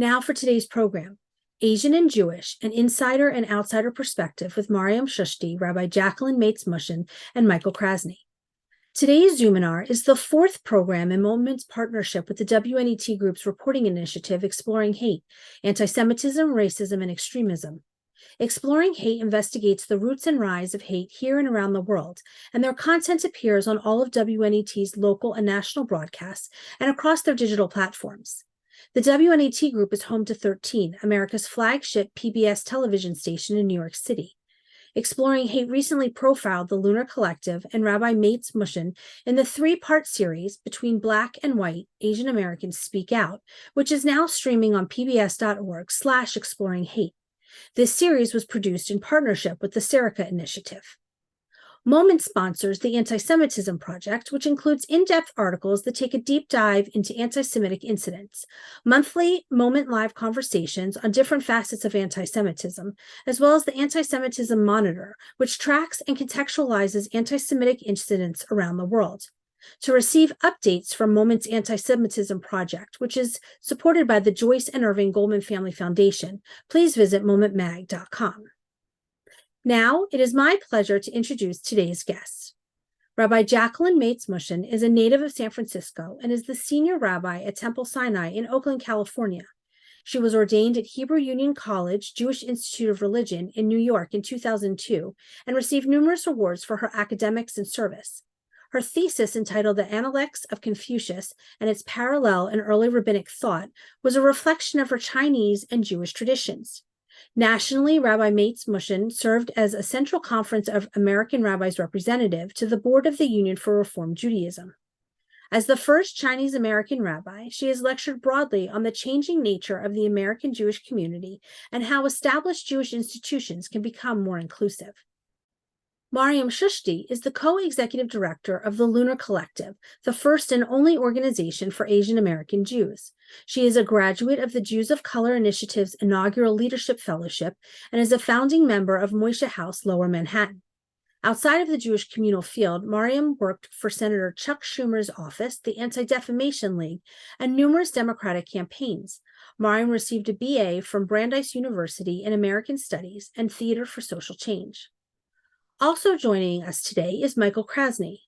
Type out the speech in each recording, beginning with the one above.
Now for today's program, Asian and Jewish, an insider and outsider perspective with Maryam Chishti, Rabbi Jacqueline Mates-Muchin, and Michael Krasny. Today's Zoominar is the fourth program in Moment's partnership with the WNET Group's reporting initiative Exploring Hate, Antisemitism, Racism, and Extremism. Exploring Hate investigates the roots and rise of hate here and around the world, and their content appears on all of WNET's local and national broadcasts and across their digital platforms. The WNET Group is home to 13, America's flagship PBS television station in New York City. Exploring Hate recently profiled the LUNAR Collective and Rabbi Mates-Muchin in the three-part series Between Black and White, Asian Americans Speak Out, which is now streaming on pbs.org/exploring hate. This series was produced in partnership with the Serica Initiative. Moment sponsors the Antisemitism Project, which includes in-depth articles that take a deep dive into anti-Semitic incidents, monthly Moment Live conversations on different facets of anti-Semitism, as well as the Anti-Semitism Monitor, which tracks and contextualizes anti-Semitic incidents around the world. To receive updates from Moment's Anti-Semitism Project, which is supported by the Joyce and Irving Goldman Family Foundation, please visit momentmag.com. Now, it is my pleasure to introduce today's guest. Rabbi Jacqueline Mates-Muchin is a native of San Francisco and is the senior rabbi at Temple Sinai in Oakland, California. She was ordained at Hebrew Union College Jewish Institute of Religion in New York in 2002 and received numerous awards for her academics and service. Her thesis, entitled The Analects of Confucius and Its Parallel in Early Rabbinic Thought, was a reflection of her Chinese and Jewish traditions. Nationally, Rabbi Mates-Muchin served as a Central Conference of American Rabbis representative to the Board of the Union for Reform Judaism. As the first Chinese-American rabbi, she has lectured broadly on the changing nature of the American Jewish community and how established Jewish institutions can become more inclusive. Maryam Chishti is the co-executive director of the LUNAR Collective, the first and only organization for Asian American Jews. She is a graduate of the Jews of Color Initiative's inaugural Leadership Fellowship and is a founding member of Moshe House Lower Manhattan. Outside of the Jewish communal field, Maryam worked for Senator Chuck Schumer's office, the Anti-Defamation League, and numerous Democratic campaigns. Maryam received a BA from Brandeis University in American Studies and Theater for Social Change. Also joining us today is Michael Krasny.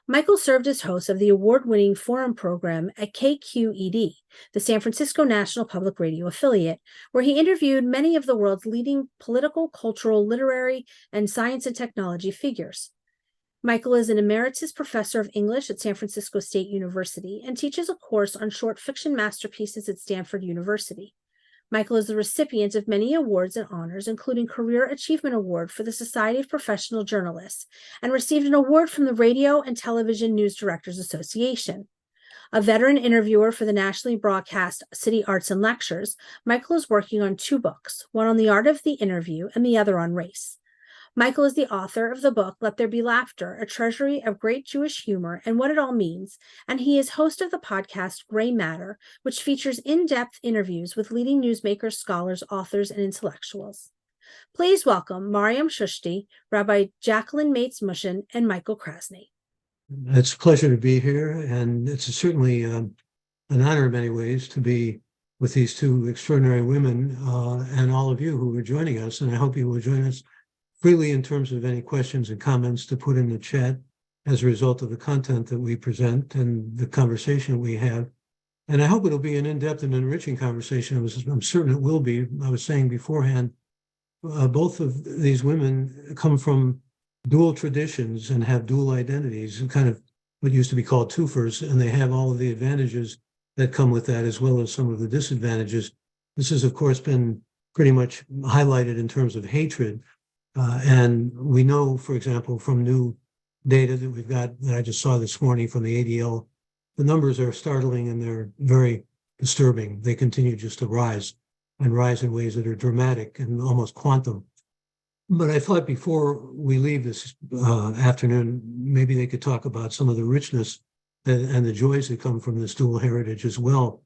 Michael served as host of the award-winning Forum program at KQED, the San Francisco National Public Radio affiliate, where he interviewed many of the world's leading political, cultural, literary, and science and technology figures. Michael is an emeritus professor of English at San Francisco State University and teaches a course on short fiction masterpieces at Stanford University. Michael is the recipient of many awards and honors, including Career Achievement Award for the Society of Professional Journalists, and received an award from the Radio and Television News Directors Association. A veteran interviewer for the nationally broadcast City Arts and Lectures, Michael is working on two books, one on the art of the interview and the other on race. Michael is the author of the book, Let There Be Laughter, A Treasury of Great Jewish Humor and What It All Means, and he is host of the podcast Gray Matter, which features in-depth interviews with leading newsmakers, scholars, authors, and intellectuals. Please welcome Maryam Chishti, Rabbi Jacqueline Mates-Muchin, and Michael Krasny. It's a pleasure to be here, and it's certainly an honor in many ways to be with these two extraordinary women and all of you who are joining us, and I hope you will join us freely in terms of any questions and comments to put in the chat as a result of the content that we present and the conversation we have. And I hope it'll be an in-depth and enriching conversation. I'm certain it will be. I was saying beforehand, both of these women come from dual traditions and have dual identities, kind of what used to be called twofers, and they have all of the advantages that come with that, as well as some of the disadvantages. This has, of course, been pretty much highlighted in terms of hatred. And we know, for example, from new data that we've got that I just saw this morning from the ADL, the numbers are startling and they're very disturbing. They continue just to rise and rise in ways that are dramatic and almost quantum. But I thought before we leave this afternoon, maybe they could talk about some of the richness and the joys that come from this dual heritage as well.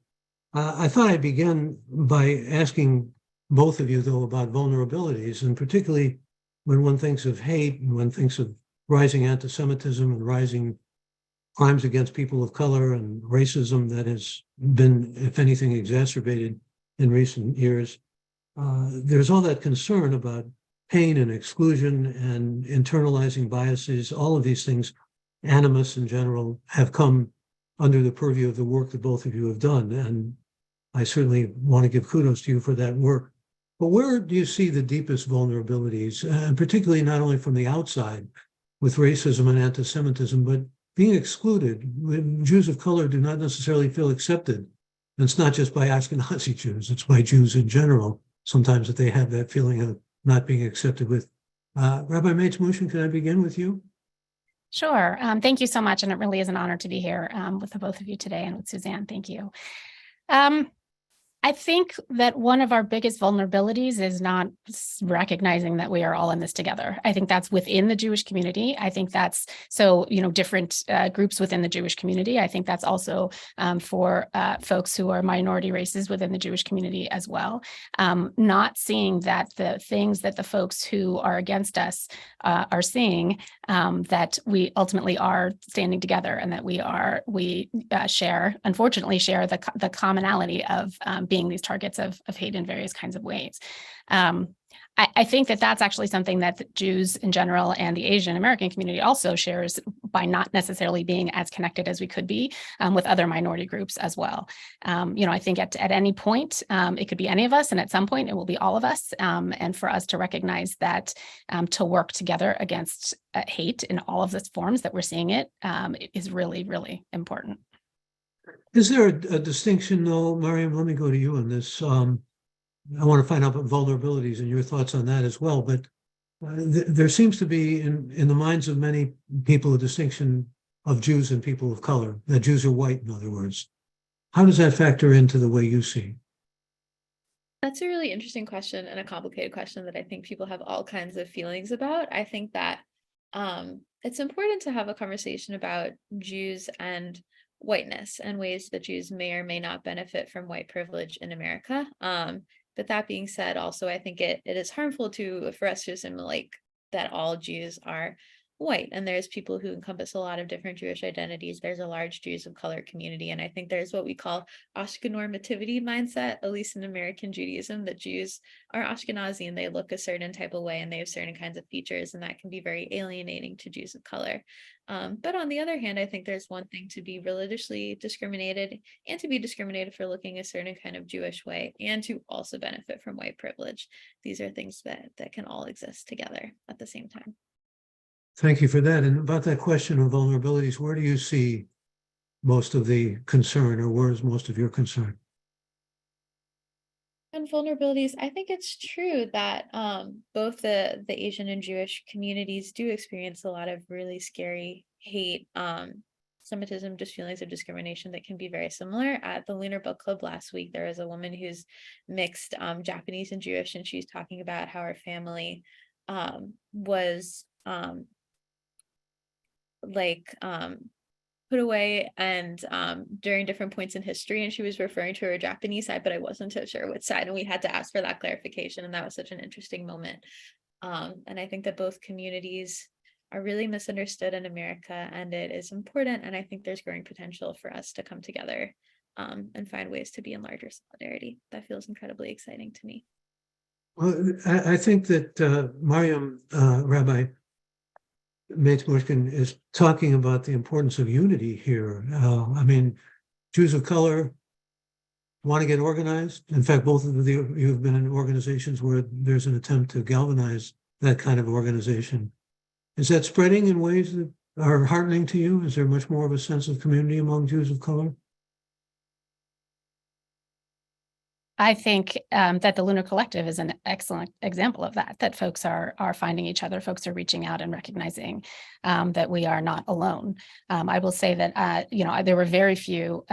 I thought I'd begin by asking both of you, though, about vulnerabilities, and particularly when one thinks of hate and one thinks of rising anti-Semitism and rising crimes against people of color and racism that has been, if anything, exacerbated in recent years, there's all that concern about pain and exclusion and internalizing biases. All of these things, animus in general, have come under the purview of the work that both of you have done. And I certainly want to give kudos to you for that work. But where do you see the deepest vulnerabilities, and particularly not only from the outside with racism and antisemitism, but being excluded? Jews of color do not necessarily feel accepted. And it's not just by Ashkenazi Jews, it's by Jews in general, sometimes that they have that feeling of not being accepted with. Rabbi Mates-Muchin, can I begin with you? Sure. Thank you so much. And it really is an honor to be here with the both of you today and with Suzanne. Thank you. I think that one of our biggest vulnerabilities is not recognizing that we are all in this together. I think that's within the Jewish community. I think that's different groups within the Jewish community. I think that's also for folks who are minority races within the Jewish community as well. Not seeing that the things that the folks who are against us are seeing, that we ultimately are standing together, and that we unfortunately share the commonality of being these targets of hate in various kinds of ways. I think that that's actually something that the Jews in general and the Asian American community also shares by not necessarily being as connected as we could be with other minority groups as well. I think at any point, it could be any of us, and at some point it will be all of us. And for us to recognize that to work together against hate in all of its forms that we're seeing it is really, really important. Is there a distinction, though, Maryam? Let me go to you on this. I want to find out about vulnerabilities and your thoughts on that as well. But there seems to be in the minds of many people a distinction of Jews and people of color, that Jews are white, in other words. How does that factor into the way you see? That's a really interesting question and a complicated question that I think people have all kinds of feelings about. I think that it's important to have a conversation about Jews and whiteness and ways that Jews may or may not benefit from white privilege in America. But that being said, also, I think it is harmful for us to assume that all Jews are white, and there's people who encompass a lot of different Jewish identities. There's a large Jews of color community, and I think there's what we call Ashkenormativity mindset, at least in American Judaism, that Jews are Ashkenazi and they look a certain type of way and they have certain kinds of features, and that can be very alienating to Jews of color. But on the other hand, I think there's one thing to be religiously discriminated and to be discriminated for looking a certain kind of Jewish way, and to also benefit from white privilege. These are things that can all exist together at the same time. Thank you for that. And about that question of vulnerabilities, where do you see most of the concern, or where is most of your concern? And vulnerabilities, I think it's true that both the Asian and Jewish communities do experience a lot of really scary hate, antisemitism, just feelings of discrimination that can be very similar. At the LUNAR Book Club last week, there was a woman who's mixed Japanese and Jewish, and she's talking about how her family was put away and during different points in history, and she was referring to her Japanese side, but I wasn't so sure which side, and we had to ask for that clarification, and that was such an interesting moment. And I think that both communities are really misunderstood in America, and it is important, and I think there's growing potential for us to come together and find ways to be in larger solidarity. That feels incredibly exciting to me. Well, I think that Maryam, Rabbi Mates-Muchin, is talking about the importance of unity here. I mean, Jews of color want to get organized. In fact, both of you have been in organizations where there's an attempt to galvanize that kind of organization. Is that spreading in ways that are heartening to you? Is there much more of a sense of community among Jews of color? I think that the LUNAR Collective is an excellent example of that folks are finding each other, folks are reaching out and recognizing that we are not alone. I will say that, there were very few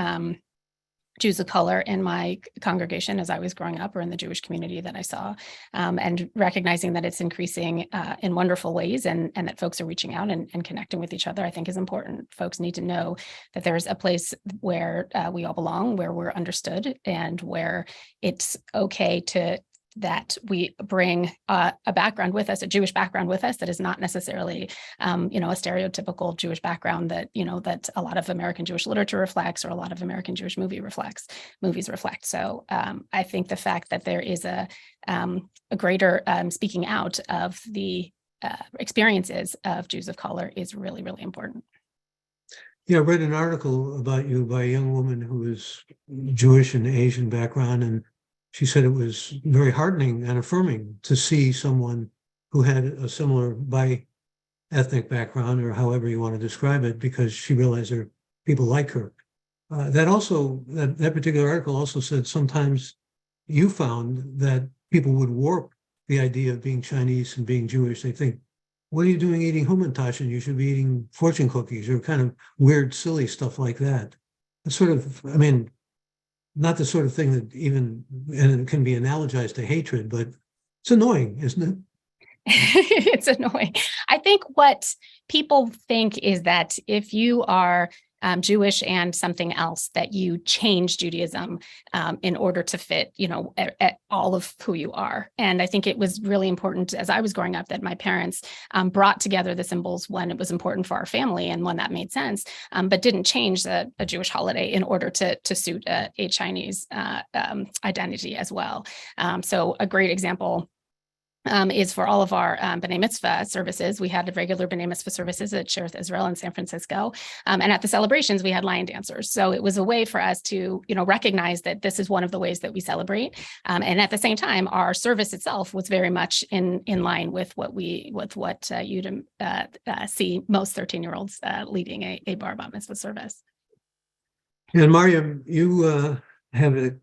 Jews of color in my congregation as I was growing up, or in the Jewish community that I saw, and recognizing that it's increasing in wonderful ways, and that folks are reaching out and connecting with each other, I think is important. Folks need to know that there's a place where we all belong, where we're understood, and where it's okay to that we bring a background with us, a Jewish background with us that is not necessarily, a stereotypical Jewish background that, that a lot of American Jewish literature reflects, or a lot of American Jewish movies reflect. So I think the fact that there is a greater speaking out of the experiences of Jews of color is really, really important. Yeah, I read an article about you by a young woman who is Jewish and Asian background, and she said it was very heartening and affirming to see someone who had a similar bi-ethnic background, or however you want to describe it, because she realized there are people like her. That particular article also said sometimes you found that people would warp the idea of being Chinese and being Jewish. They think, what are you doing eating Hamantaschen? You should be eating fortune cookies, or kind of weird, silly stuff like that. It's sort of, not the sort of thing that even, and it can be analogized to hatred, but it's annoying, isn't it? It's annoying. I think what people think is that if you are Jewish and something else, that you change Judaism in order to fit, at all of who you are. And I think it was really important as I was growing up that my parents brought together the symbols when it was important for our family and when that made sense, but didn't change a Jewish holiday in order to suit a Chinese identity as well. So a great example is for all of our B'nai Mitzvah services. We had regular B'nai Mitzvah services at Sherith Israel in San Francisco. And at the celebrations, we had lion dancers. So it was a way for us to, recognize that this is one of the ways that we celebrate. And at the same time, our service itself was very much in line with what you'd see most 13-year-olds leading a bar bat mitzvah service. And Maryam, you have a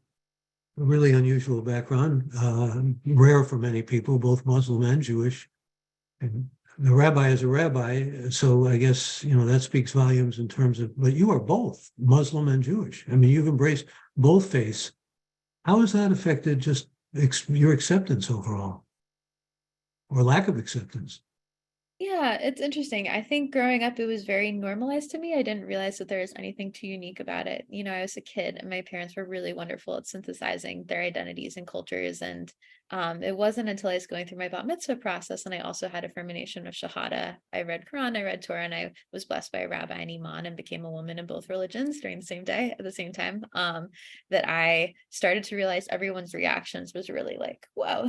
really unusual background, rare for many people, both Muslim and Jewish. And the rabbi is a rabbi, so I guess, that speaks volumes in terms of, but you are both Muslim and Jewish. You've embraced both faiths. How has that affected just your acceptance overall, or lack of acceptance? Yeah, it's interesting. I think growing up, it was very normalized to me. I didn't realize that there was anything too unique about it. I was a kid and my parents were really wonderful at synthesizing their identities and cultures. And it wasn't until I was going through my bat mitzvah process, and I also had affirmation of Shahada. I read Quran, I read Torah, and I was blessed by a rabbi and imam and became a woman in both religions during the same day at the same time, that I started to realize everyone's reactions was really like, whoa,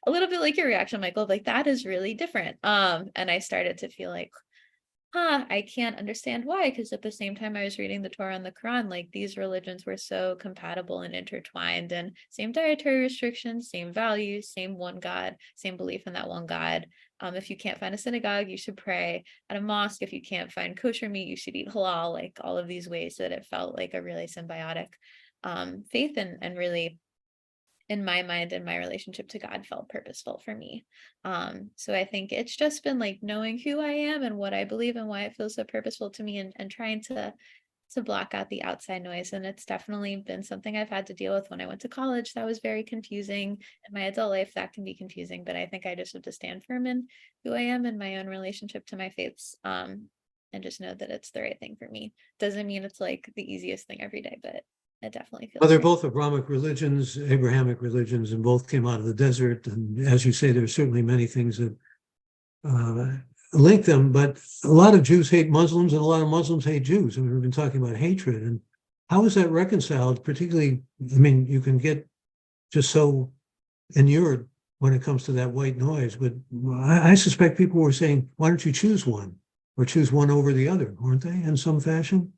a little bit like your reaction, Michael, like that is really different. And I started to feel like, I can't understand why, because at the same time I was reading the Torah and the Quran, like these religions were so compatible and intertwined, and same dietary restrictions, same values, same one God, same belief in that one God. If you can't find a synagogue, you should pray at a mosque. If you can't find kosher meat, you should eat halal, like all of these ways that it felt like a really symbiotic faith, and really, in my mind and my relationship to God, felt purposeful for me. So I think it's just been like knowing who I am and what I believe and why it feels so purposeful to me, and trying to block out the outside noise. And it's definitely been something I've had to deal with when I went to college. That was very confusing. In my adult life, that can be confusing, but I think I just have to stand firm in who I am and my own relationship to my faiths, and just know that it's the right thing for me. Doesn't mean it's like the easiest thing every day, but it definitely feels. Well, they're both Abrahamic religions, Abrahamic religions, and both came out of the desert. And as you say, there's certainly many things that link them. But a lot of Jews hate Muslims, and a lot of Muslims hate Jews. We've been talking about hatred. And how is that reconciled? Particularly, you can get just so inured when it comes to that white noise. But I suspect people were saying, why don't you choose one, or choose one over the other, weren't they, in some fashion?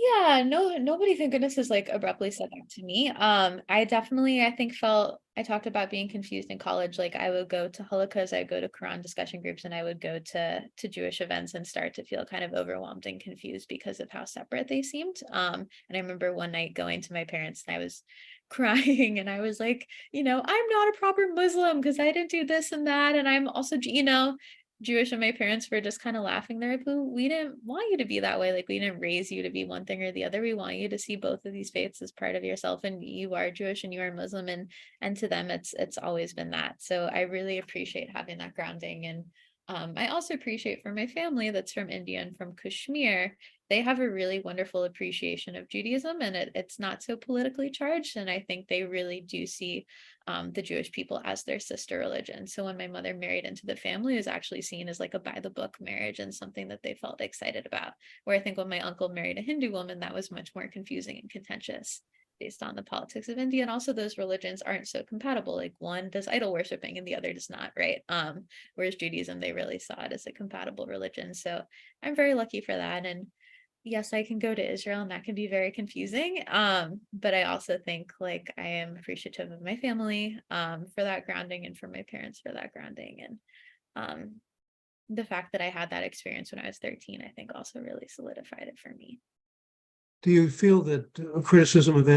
Yeah, no, nobody, thank goodness, has like abruptly said that to me. I definitely, I think I talked about being confused in college. Like I would go to halakas, I'd go to Quran discussion groups, and I would go to Jewish events and start to feel kind of overwhelmed and confused because of how separate they seemed. And I remember one night going to my parents and I was crying and I was like, I'm not a proper Muslim because I didn't do this and that. And I'm also, Jewish, and my parents were just kind of laughing. They're like, we didn't want you to be that way. Like we didn't raise you to be one thing or the other. We want you to see both of these faiths as part of yourself, and you are Jewish and you are Muslim, and to them it's always been that. So I really appreciate having that grounding, and I also appreciate for my family that's from India and from Kashmir, they have a really wonderful appreciation of Judaism, and it's not so politically charged. And I think they really do see the Jewish people as their sister religion. So when my mother married into the family, it was actually seen as like a by the book marriage and something that they felt excited about. Where I think when my uncle married a Hindu woman, that was much more confusing and contentious based on the politics of India. And also those religions aren't so compatible. Like one does idol worshiping and the other does not, right? Whereas Judaism, they really saw it as a compatible religion. So I'm very lucky for that. And yes, I can go to Israel and that can be very confusing. But I also think like I am appreciative of my family for that grounding and for my parents for that grounding. And the fact that I had that experience when I was 13, I think also really solidified it for me. Do you feel that criticism of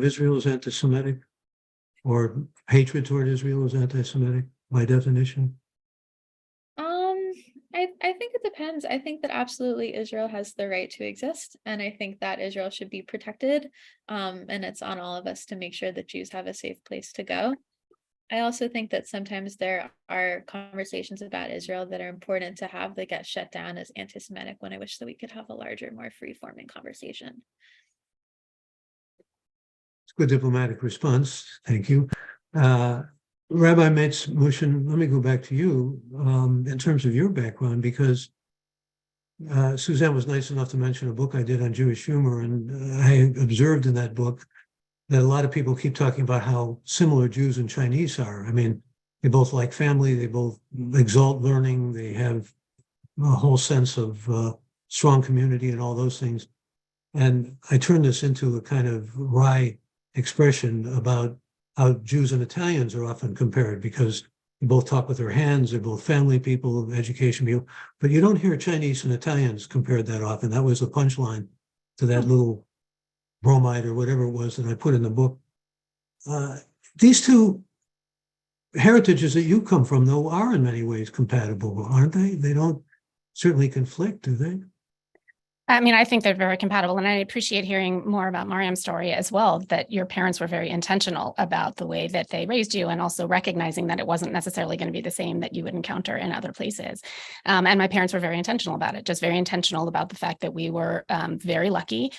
Israel is anti-Semitic, or hatred toward Israel is anti-Semitic by definition? I think it depends. I think that absolutely Israel has the right to exist, and I think that Israel should be protected. And it's on all of us to make sure that Jews have a safe place to go. I also think that sometimes there are conversations about Israel that are important to have that get shut down as anti-Semitic, when I wish that we could have a larger, more free-forming conversation. It's a good diplomatic response. Thank you. Rabbi Mates-Muchin, let me go back to you in terms of your background, because Suzanne was nice enough to mention a book I did on Jewish humor, and I observed in that book that a lot of people keep talking about how similar Jews and Chinese are. I mean, they both like family, they both exalt learning, they have a whole sense of strong community and all those things. And I turned this into a kind of wry expression about how Jews and Italians are often compared, because they both talk with their hands, they're both family people, education people, but you don't hear Chinese and Italians compared that often. That was the punchline to that little bromide or whatever it was that I put in the book. These two heritages that you come from, though, are in many ways compatible, aren't they? They don't certainly conflict, do they? I mean, I think they're very compatible, and I appreciate hearing more about Maryam's story as well, that your parents were very intentional about the way that they raised you, and also recognizing that it wasn't necessarily going to be the same that you would encounter in other places. And my parents were very intentional about it, just very intentional about the fact that we were very lucky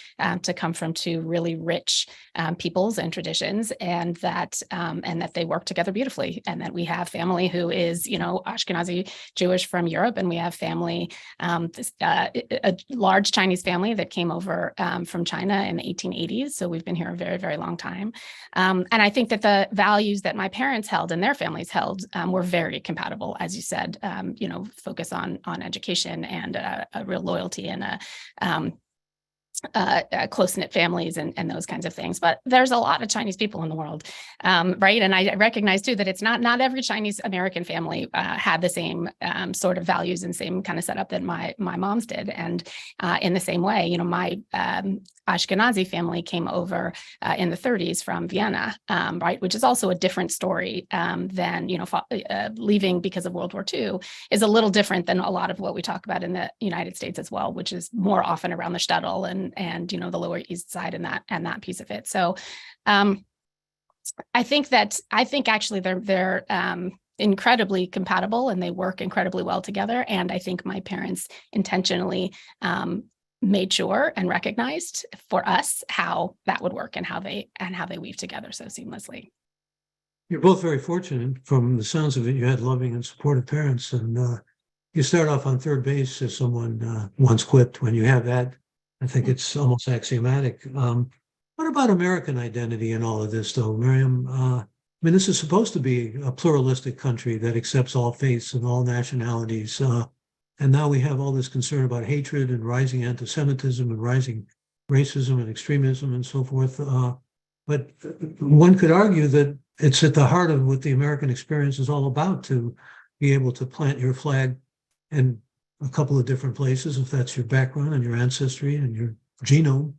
to come from two really rich peoples and traditions, and that they work together beautifully, and that we have family who is, Ashkenazi Jewish from Europe, and we have family, a large Chinese family that came over from China in the 1880s. So we've been here a very, very long time. And I think that the values that my parents held and their families held were very compatible, as you said, focus on education and a real loyalty and close-knit families and those kinds of things. But there's a lot of Chinese people in the world, right? And I recognize too that it's not every Chinese American family had the same sort of values and same kind of setup that my mom's did. And in the same way, my Ashkenazi family came over in the 30s from Vienna, right? Which is also a different story than, leaving because of World War II is a little different than a lot of what we talk about in the United States as well, which is more often around the shtetl and the Lower East Side and that piece of it. So I think actually they're incredibly compatible, and they work incredibly well together. And I think my parents intentionally made sure and recognized for us how that would work and how they weave together so seamlessly. You're both very fortunate. From the sounds of it, you had loving and supportive parents, and you start off on third base, as someone once quipped. When you have that, I think it's almost axiomatic. What about American identity in all of this, though, Maryam? I mean, this is supposed to be a pluralistic country that accepts all faiths and all nationalities. And now we have all this concern about hatred and rising antisemitism and rising racism and extremism and so forth. But one could argue that it's at the heart of what the American experience is all about, to be able to plant your flag in a couple of different places, if that's your background and your ancestry and your genome.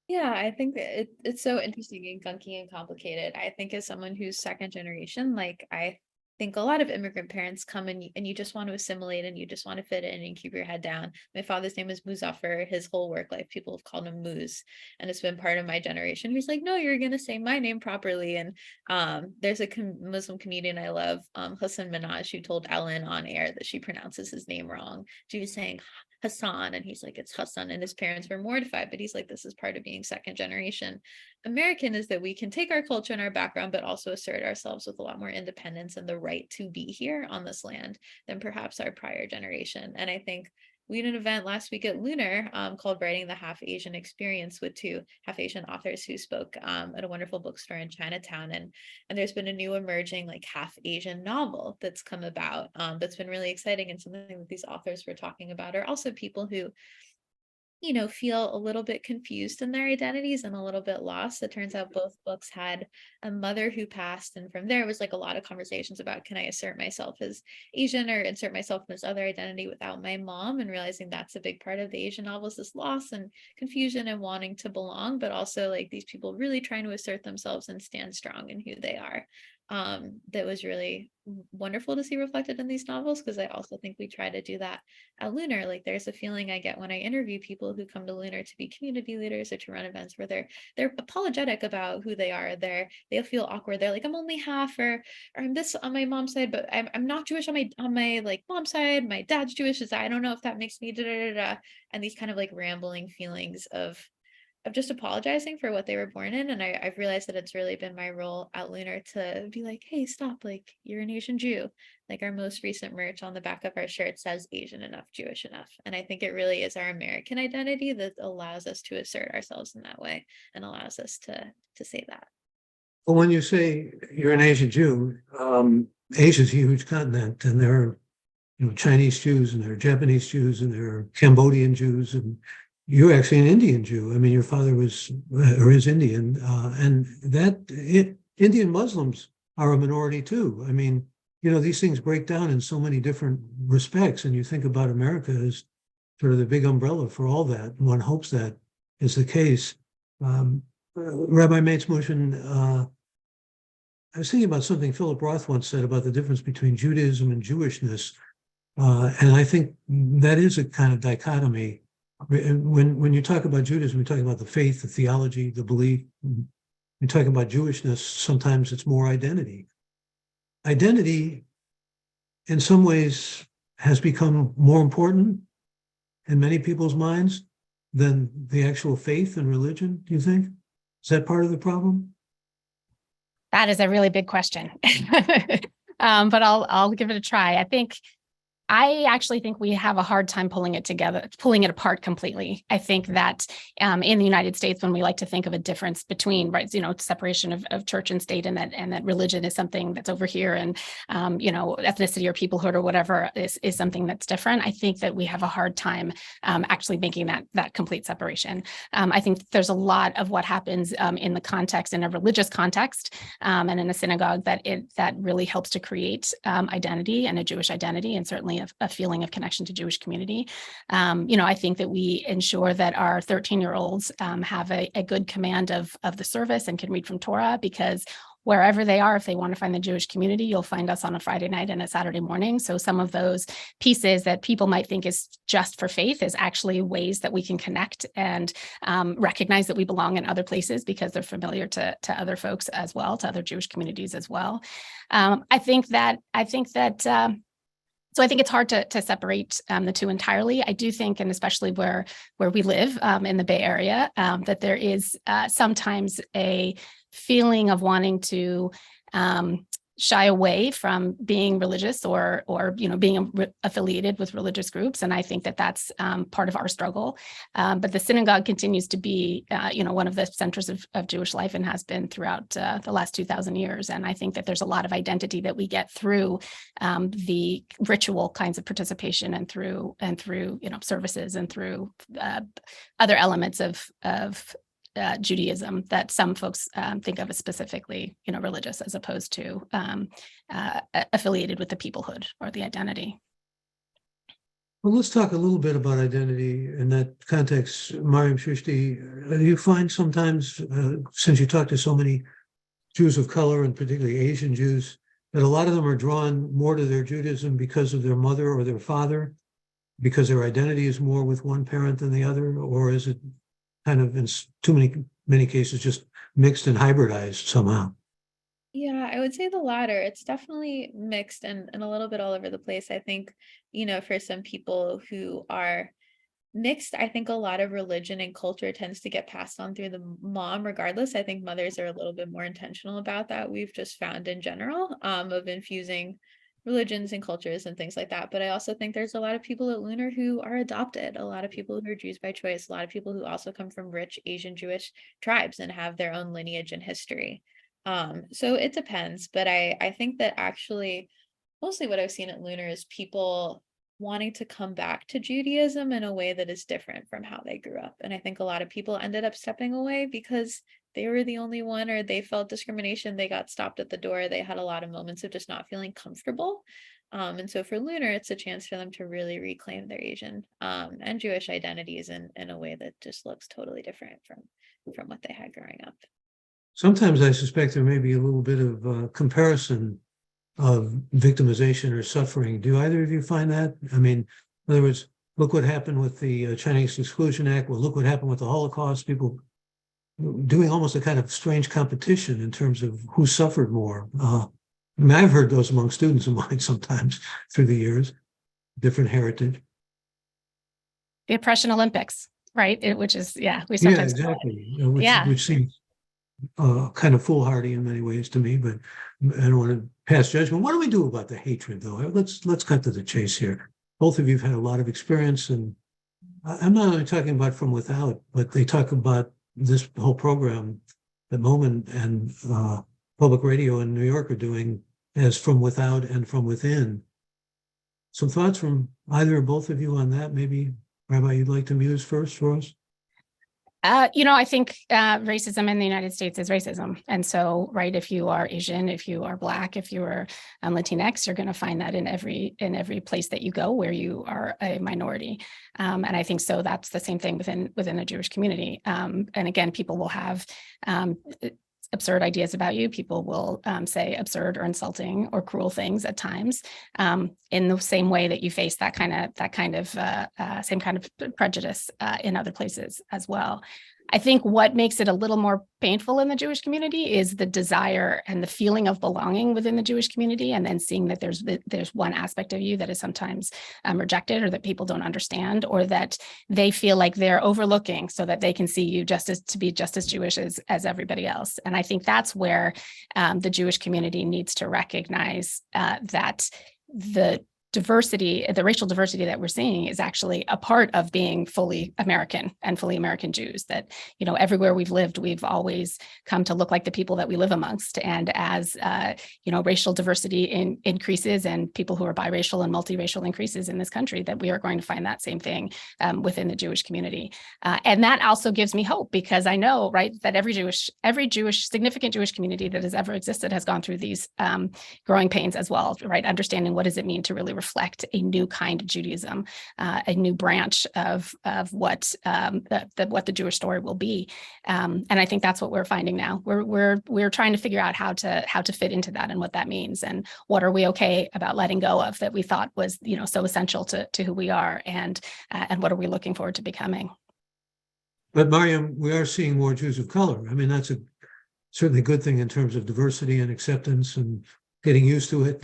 Yeah, I think that it's so interesting and gunky and complicated. I think as someone who's second generation, like I think a lot of immigrant parents come and you just want to assimilate and you just want to fit in and keep your head down. My father's name is Muzaffar. His whole work life, people have called him Muz, and it's been part of my generation. He's like, no, you're going to say my name properly. And there's a Muslim comedian I love, Hassan Minhaj, who told Ellen on air that she pronounces his name wrong. She was saying Hassan, and he's like, it's Hassan, and his parents were mortified, but he's like, this is part of being second generation American, is that we can take our culture and our background, but also assert ourselves with a lot more independence and the right to be here on this land than perhaps our prior generation. And I think we had an event last week at LUNAR called Writing the Half Asian Experience with two half Asian authors who spoke at a wonderful bookstore in Chinatown. And there's been a new emerging like half Asian novel that's come about that's been really exciting, and something that these authors were talking about are also people who feel a little bit confused in their identities and a little bit lost. It turns out both books had a mother who passed, and from there it was like a lot of conversations about, can I assert myself as Asian or insert myself in this other identity without my mom, and realizing that's a big part of the Asian novels, this loss and confusion and wanting to belong, but also like these people really trying to assert themselves and stand strong in who they are. That was really wonderful to see reflected in these novels, because I also think we try to do that at LUNAR. Like there's a feeling I get when I interview people who come to LUNAR to be community leaders or to run events where they're apologetic about who they are. They'll feel awkward. They're like, I'm only half, or I'm this on my mom's side, but I'm not Jewish on my like mom's side. My dad's Jewish. I don't know if that makes me da da da da. And these kind of like rambling feelings of just apologizing for what they were born in. And I've realized that it's really been my role at LUNAR to be like, hey, stop, like you're an Asian Jew. Like our most recent merch on the back of our shirt says Asian enough, Jewish enough. And I think it really is our American identity that allows us to assert ourselves in that way and allows us to say that. Well, when you say you're an Asian Jew, Asia's a huge continent, and there are Chinese Jews, and there are Japanese Jews, and there are Cambodian Jews, and you're actually an Indian Jew. I mean, your father was or is Indian, and Indian Muslims are a minority too. I mean, these things break down in so many different respects, and you think about America as sort of the big umbrella for all that. One hopes that is the case. Rabbi Mates-Muchin, I was thinking about something Philip Roth once said about the difference between Judaism and Jewishness, and I think that is a kind of dichotomy. When you talk about Judaism, we talk about the faith, the theology, the belief. You talk about Jewishness, sometimes it's more identity. Identity, in some ways, has become more important in many people's minds than the actual faith and religion, do you think? Is that part of the problem? That is a really big question, but I'll give it a try. I actually think we have a hard time pulling it apart completely. I think that in the United States, when we like to think of a difference between, separation of church and state, and that religion is something that's over here, and ethnicity or peoplehood or whatever is something that's different. I think that we have a hard time actually making that complete separation. I think there's a lot of what happens in the context, in a religious context, and in a synagogue that really helps to create identity, and a Jewish identity, and certainly a feeling of connection to Jewish community. I think that we ensure that our 13-year-olds have a good command of the service and can read from Torah, because wherever they are, if they want to find the Jewish community, you'll find us on a Friday night and a Saturday morning. So some of those pieces that people might think is just for faith is actually ways that we can connect and recognize that we belong in other places because they're familiar to other folks as well, to other Jewish communities as well. I think it's hard to separate the two entirely. I do think, and especially where we live in the Bay Area, that there is sometimes a feeling of wanting to shy away from being religious or being affiliated with religious groups. And I think that that's part of our struggle. But the synagogue continues to be, one of the centers of Jewish life, and has been throughout the last 2,000 years. And I think that there's a lot of identity that we get through the ritual kinds of participation, and through services, and through other elements of Judaism that some folks think of as specifically, religious, as opposed to affiliated with the peoplehood or the identity. Well, let's talk a little bit about identity in that context. Maryam Chishti, do you find sometimes, since you talk to so many Jews of color, and particularly Asian Jews, that a lot of them are drawn more to their Judaism because of their mother or their father, because their identity is more with one parent than the other, or is it kind of in many cases just mixed and hybridized somehow? Yeah, I would say the latter. It's definitely mixed and a little bit all over the place. I think, for some people who are mixed, I think a lot of religion and culture tends to get passed on through the mom regardless. I think mothers are a little bit more intentional about that. We've just found in general, of infusing religions and cultures and things like that. But I also think there's a lot of people at LUNAR who are adopted, a lot of people who are Jews by choice, a lot of people who also come from rich Asian Jewish tribes and have their own lineage and history. So it depends, but I think that actually mostly what I've seen at LUNAR is people wanting to come back to Judaism in a way that is different from how they grew up. And I think a lot of people ended up stepping away because they were the only one, or they felt discrimination, they got stopped at the door, they had a lot of moments of just not feeling comfortable. And so for LUNAR, it's a chance for them to really reclaim their Asian and Jewish identities in a way that just looks totally different from what they had growing up. Sometimes I suspect there may be a little bit of comparison of victimization or suffering. Do either of you find that? I mean, in other words, look what happened with the Chinese Exclusion Act. Well, look what happened with the Holocaust. People doing almost a kind of strange competition in terms of who suffered more. I mean, I've heard those among students of mine sometimes through the years, different heritage. The oppression Olympics, right? Which is, we Yeah, sometimes exactly. Yeah. Which seems kind of foolhardy in many ways to me, but I don't want to pass judgment. What do we do about the hatred, though? Let's cut to the chase here. Both of you have had a lot of experience, and I'm not only talking about from without, but they talk about this whole program that Moment and public radio in New York are doing as from without and from within. Some thoughts from either or both of you on that? Maybe, Rabbi, you'd like to muse first for us? I think racism in the United States is racism. And so, right, if you are Asian, if you are Black, if you are Latinx, you're going to find that in every place that you go where you are a minority. And I think so that's the same thing within the Jewish community. And again, people will have absurd ideas about you. People will say absurd or insulting or cruel things at times, in the same way that you face that kind of same kind of prejudice in other places as well. I think what makes it a little more painful in the Jewish community is the desire and the feeling of belonging within the Jewish community, and then seeing that there's one aspect of you that is sometimes rejected, or that people don't understand, or that they feel like they're overlooking, so that they can see you just as Jewish as everybody else. And I think that's where the Jewish community needs to recognize that the racial diversity that we're seeing is actually a part of being fully American and fully American Jews. That, everywhere we've lived, we've always come to look like the people that we live amongst. And as, racial diversity increases, and people who are biracial and multiracial increases in this country, that we are going to find that same thing within the Jewish community. And that also gives me hope, because I know, right, that every significant Jewish community that has ever existed has gone through these growing pains as well, right? Understanding what does it mean to really reflect a new kind of Judaism, a new branch of what the Jewish story will be, and I think that's what we're finding now. We're trying to figure out how to fit into that, and what that means, and what are we okay about letting go of that we thought was so essential to who we are, and what are we looking forward to becoming. But Maryam, we are seeing more Jews of color. I mean, that's certainly a good thing in terms of diversity and acceptance and getting used to it.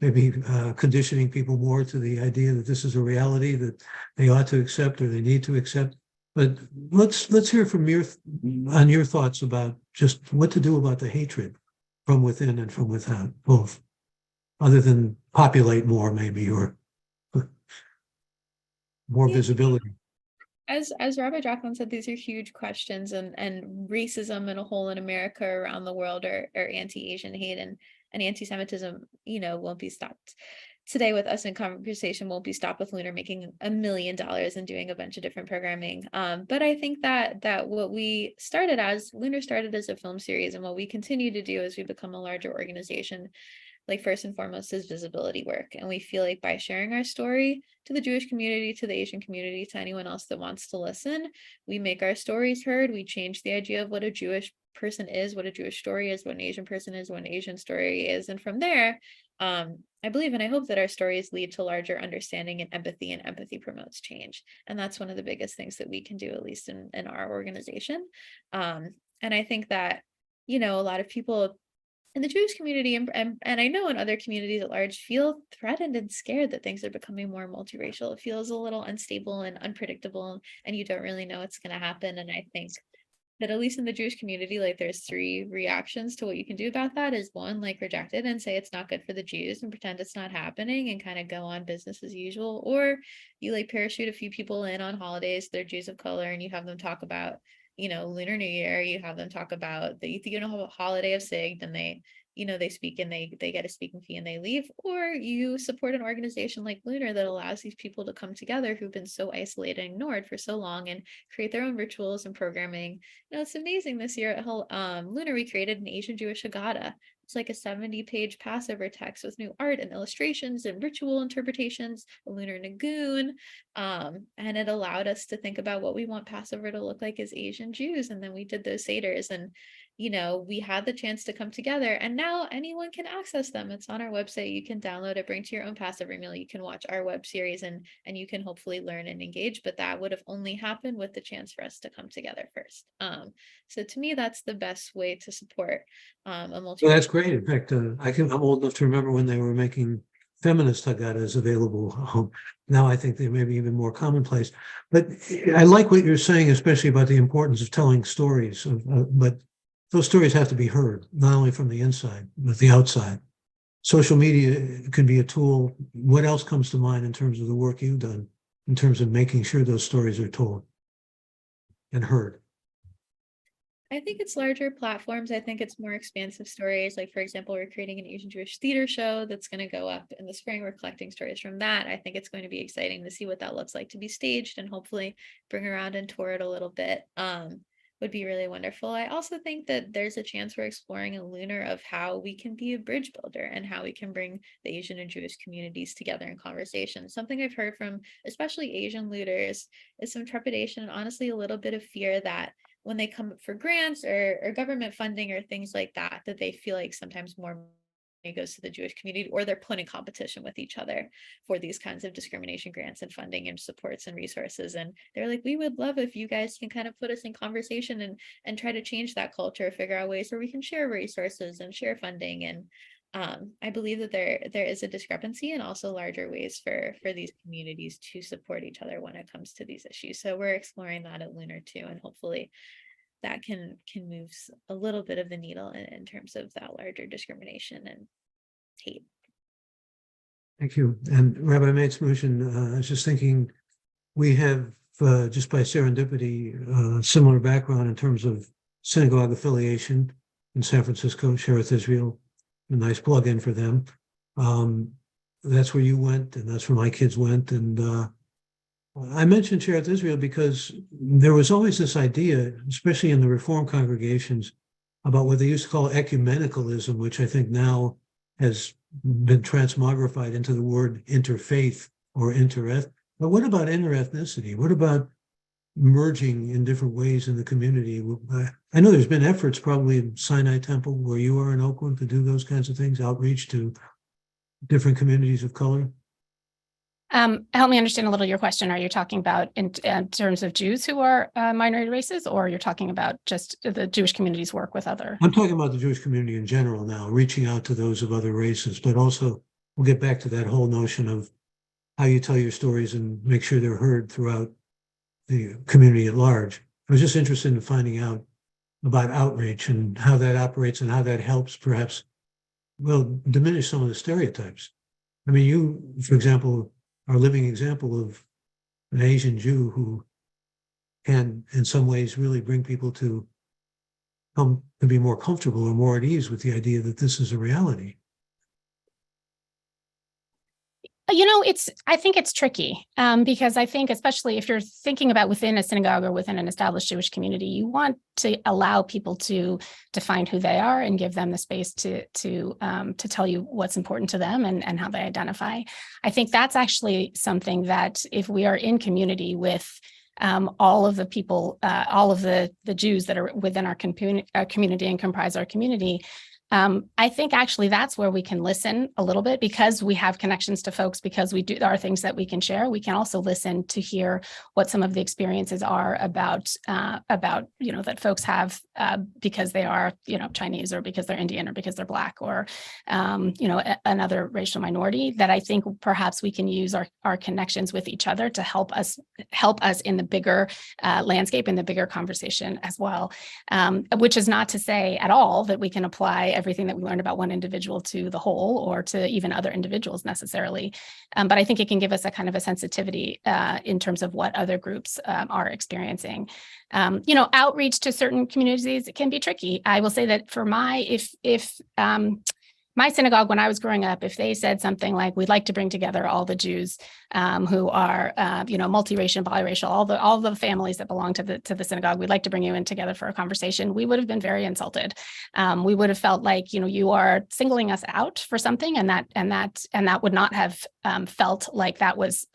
Maybe conditioning people more to the idea that this is a reality that they ought to accept or they need to accept. But let's hear from your thoughts about just what to do about the hatred from within and from without, both, other than populate more, maybe, or more visibility. As Rabbi Jacqueline said, these are huge questions, and racism in a whole in America, around the world, or anti-Asian hate and anti-Semitism, won't be stopped. Today with us in conversation won't be stopped with LUNAR making $1 million and doing a bunch of different programming. But I think that what we started as, LUNAR started as a film series, and what we continue to do as we become a larger organization, like first and foremost, is visibility work. And we feel like by sharing our story to the Jewish community, to the Asian community, to anyone else that wants to listen, we make our stories heard. We change the idea of what a Jewish person is, what a Jewish story is, what an Asian person is, what an Asian story is. And from there, I believe and I hope that our stories lead to larger understanding and empathy promotes change. And that's one of the biggest things that we can do, at least in our organization. And I think that, a lot of people in the Jewish community and I know in other communities at large feel threatened and scared that things are becoming more multiracial. It feels a little unstable and unpredictable, and you don't really know what's going to happen. And I think that at least in the Jewish community, like there's 3 reactions to what you can do about that. Is one, like reject it and say it's not good for the Jews and pretend it's not happening and kind of go on business as usual. Or you like parachute a few people in on holidays, they're Jews of color, and you have them talk about, Lunar New Year, you have them talk about the holiday of Sig, and they speak and they get a speaking fee and they leave. Or you support an organization like LUNAR that allows these people to come together who've been so isolated and ignored for so long and create their own rituals and programming. It's amazing. This year at LUNAR, we created an Asian Jewish Haggadah. It's like a 70-page Passover text with new art and illustrations and ritual interpretations, a lunar nagoon. And it allowed us to think about what we want Passover to look like as Asian Jews. And then we did those Seders, and we had the chance to come together, and now anyone can access them. It's on our website. You can download it, bring to your own Passover meal. You can watch our web series and you can hopefully learn and engage, but that would have only happened with the chance for us to come together first. So to me, that's the best way to support a multi. Well, that's great. In fact, I'm old enough to remember when they were making feminist Haggadahs available. Now I think they may be even more commonplace. But I like what you're saying, especially about the importance of telling stories. But those stories have to be heard, not only from the inside, but the outside. Social media can be a tool. What else comes to mind in terms of the work you've done, in terms of making sure those stories are told and heard? I think it's larger platforms. I think it's more expansive stories. Like, for example, we're creating an Asian Jewish theater show that's going to go up in the spring. We're collecting stories from that. I think it's going to be exciting to see what that looks like to be staged and hopefully bring around and tour it a little bit. Would be really wonderful. I also think that there's a chance we're exploring a LUNAR of how we can be a bridge builder and how we can bring the Asian and Jewish communities together in conversation. Something I've heard from especially Asian leaders is some trepidation and honestly a little bit of fear that when they come up for grants or government funding or things like that, that they feel like sometimes more money goes to the Jewish community, or they're put in competition with each other for these kinds of discrimination grants and funding and supports and resources. And they're like, we would love if you guys can kind of put us in conversation and try to change that culture, figure out ways where we can share resources and share funding. And I believe that there is a discrepancy and also larger ways for these communities to support each other when it comes to these issues. So we're exploring that at LUNAR too, and hopefully that can move a little bit of the needle in terms of that larger discrimination and hate. Thank you. And Rabbi Mates-Muchin, I was just thinking, we have, just by serendipity, similar background in terms of synagogue affiliation in San Francisco, Shereth Israel, a nice plug-in for them. That's where you went, and that's where my kids went. And I mentioned Shereth Israel because there was always this idea, especially in the Reform congregations, about what they used to call ecumenicalism, which I think now has been transmogrified into the word interfaith or intereth. But what about interethnicity? What about merging in different ways in the community? I know there's been efforts probably in Sinai Temple, where you are in Oakland, to do those kinds of things, outreach to different communities of color. Help me understand a little your question. Are you talking about in terms of Jews who are minority races, or you're talking about just the Jewish community's work with other? I'm talking about the Jewish community in general now, reaching out to those of other races, but also we'll get back to that whole notion of how you tell your stories and make sure they're heard throughout the community at large. I was just interested in finding out about outreach and how that operates and how that helps perhaps, well, diminish some of the stereotypes. I mean, you, for example, are a living example of an Asian Jew who can, in some ways, really bring people to come to be more comfortable or more at ease with the idea that this is a reality. I think it's tricky because I think, especially if you're thinking about within a synagogue or within an established Jewish community, you want to allow people to define who they are and give them the space to tell you what's important to them and how they identify. I think that's actually something that if we are in community with all of the people, all of the Jews that are within our community and comprise our community. I think actually that's where we can listen a little bit, because we have connections to folks, because there are things that we can share. We can also listen to hear what some of the experiences are about, that folks have because they are, Chinese, or because they're Indian, or because they're Black, or, another racial minority, that I think perhaps we can use our connections with each other to help us in the bigger landscape, in the bigger conversation as well. Which is not to say at all that we can apply everything that we learned about one individual to the whole, or to even other individuals necessarily. But I think it can give us a kind of a sensitivity in terms of what other groups are experiencing. Outreach to certain communities, it can be tricky. I will say that for if my synagogue, when I was growing up, if they said something like, we'd like to bring together all the Jews who are, multiracial, biracial, all the families that belong to the synagogue, we'd like to bring you in together for a conversation, we would have been very insulted. We would have felt like, you are singling us out for something, and that would not have felt like that was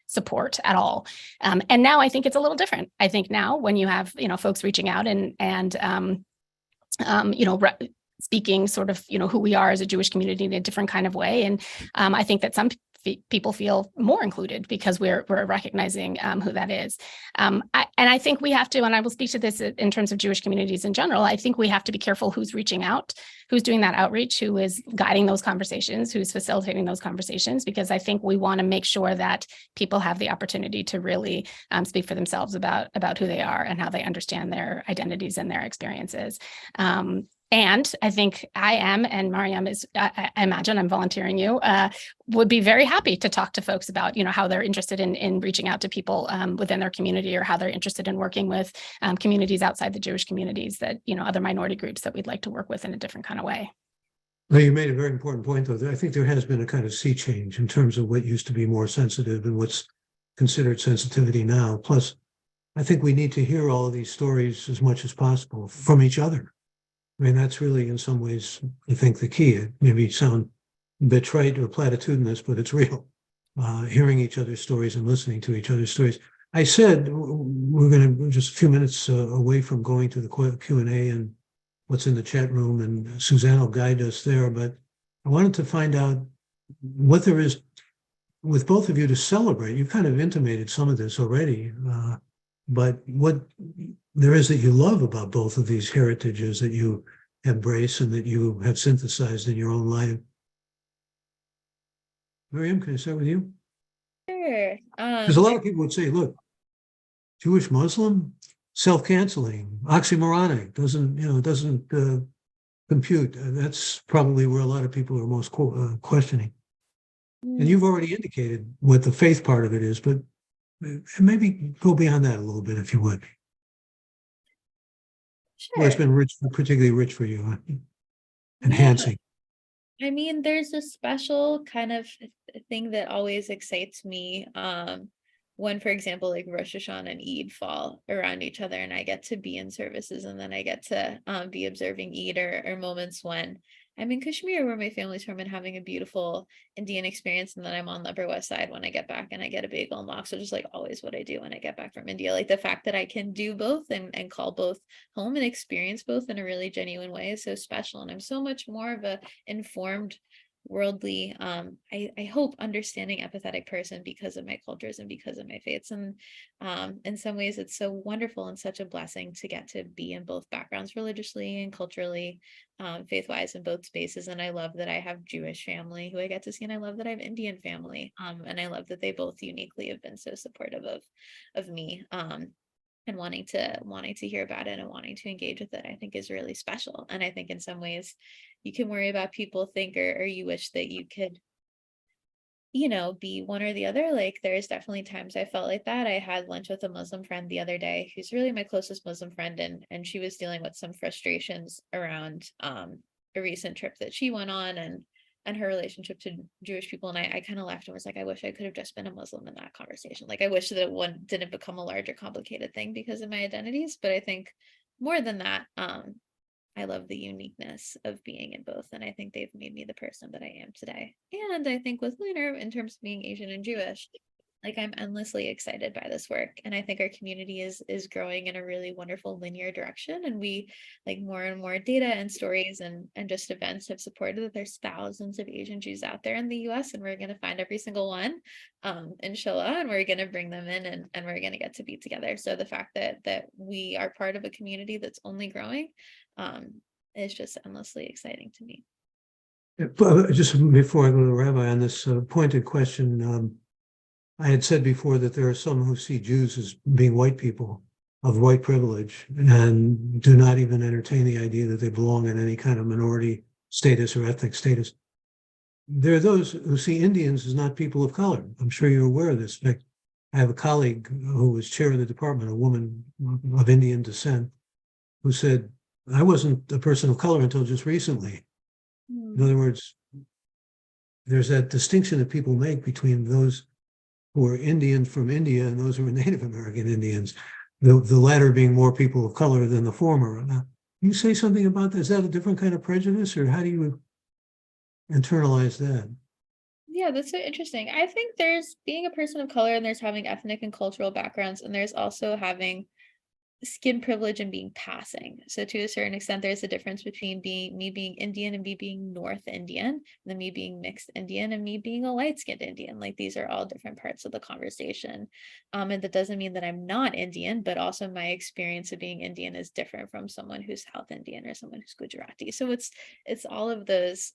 support at all. And now I think it's a little different. I think now when you have, folks reaching out and speaking sort of, who we are as a Jewish community in a different kind of way. And I think that some people feel more included because we're recognizing who that is. I think we have to, and I will speak to this in terms of Jewish communities in general, I think we have to be careful who's reaching out, who's doing that outreach, who is guiding those conversations, who's facilitating those conversations, because I think we want to make sure that people have the opportunity to really speak for themselves about who they are and how they understand their identities and their experiences. And I think I am, and Maryam is, I imagine I'm volunteering you, would be very happy to talk to folks about, how they're interested in reaching out to people within their community, or how they're interested in working with communities outside the Jewish communities that, other minority groups that we'd like to work with in a different kind of way. Well, you made a very important point, though. I think there has been a kind of sea change in terms of what used to be more sensitive and what's considered sensitivity now. Plus, I think we need to hear all of these stories as much as possible from each other. I mean, that's really, in some ways, I think the key. It maybe sound a bit trite or platitudinous, but it's real. Hearing each other's stories and listening to each other's stories. I said we're going to just a few minutes away from going to the Q&A and what's in the chat room, and Suzanne will guide us there. But I wanted to find out what there is with both of you to celebrate. You've kind of intimated some of this already, but what there is that you love about both of these heritages that you embrace and that you have synthesized in your own life. Maryam, can I start with you? Sure. Because a lot of people would say, look, Jewish Muslim, self-canceling, oxymoronic, doesn't compute. That's probably where a lot of people are most questioning. And you've already indicated what the faith part of it is, but maybe go beyond that a little bit, if you would. Sure. Well, it's been particularly rich for you, enhancing. Yeah. I mean, there's a special kind of thing that always excites me when, for example, like Rosh Hashanah and Eid fall around each other, and I get to be in services, and then I get to be observing Eid, or moments when I'm in Kashmir, where my family's from, and having a beautiful Indian experience, and then I'm on the Upper West Side when I get back and I get a bagel and lox, which is like always what I do when I get back from India. Like the fact that I can do both and call both home and experience both in a really genuine way is so special. And I'm so much more of a informed, worldly, I hope understanding, empathetic person because of my cultures and because of my faiths. And in some ways it's so wonderful and such a blessing to get to be in both backgrounds, religiously and culturally, faith-wise, in both spaces. And I love that I have Jewish family who I get to see, and I love that I have Indian family, and I love that they both uniquely have been so supportive of me, and wanting to hear about it and wanting to engage with it, I think is really special. And I think in some ways you can worry about people think, or you wish that you could, be one or the other. Like there's definitely times I felt like that. I had lunch with a Muslim friend the other day, who's really my closest Muslim friend, and she was dealing with some frustrations around a recent trip that she went on, and her relationship to Jewish people. And I kind of laughed and was like, I wish I could have just been a Muslim in that conversation. Like I wish that one didn't become a larger, complicated thing because of my identities. But I think more than that, I love the uniqueness of being in both. And I think they've made me the person that I am today. And I think with LUNAR, in terms of being Asian and Jewish, like I'm endlessly excited by this work, and I think our community is growing in a really wonderful linear direction, and we like more and more data and stories and just events have supported that there's thousands of Asian Jews out there in the US, and we're going to find every single one, inshallah, and we're going to bring them in, and we're going to get to be together. So the fact that we are part of a community that's only growing is just endlessly exciting to me. Just before I go to the Rabbi on this pointed question, I had said before that there are some who see Jews as being white people of white privilege and do not even entertain the idea that they belong in any kind of minority status or ethnic status. There are those who see Indians as not people of color. I'm sure you're aware of this. In fact, I have a colleague who was chair of the department, a woman of Indian descent, who said, I wasn't a person of color until just recently. In other words, there's that distinction that people make between those who are Indian from India and those who are Native American Indians, the latter being more people of color than the former. Now, can you say something about that? Is that a different kind of prejudice, or how do you internalize that? Yeah, that's so interesting. I think there's being a person of color, and there's having ethnic and cultural backgrounds, and there's also having skin privilege and being passing. So to a certain extent, there's a difference between me being Indian and me being North Indian, and then me being mixed Indian and me being a light-skinned Indian. Like these are all different parts of the conversation. And that doesn't mean that I'm not Indian, but also my experience of being Indian is different from someone who's South Indian or someone who's Gujarati. So it's all of those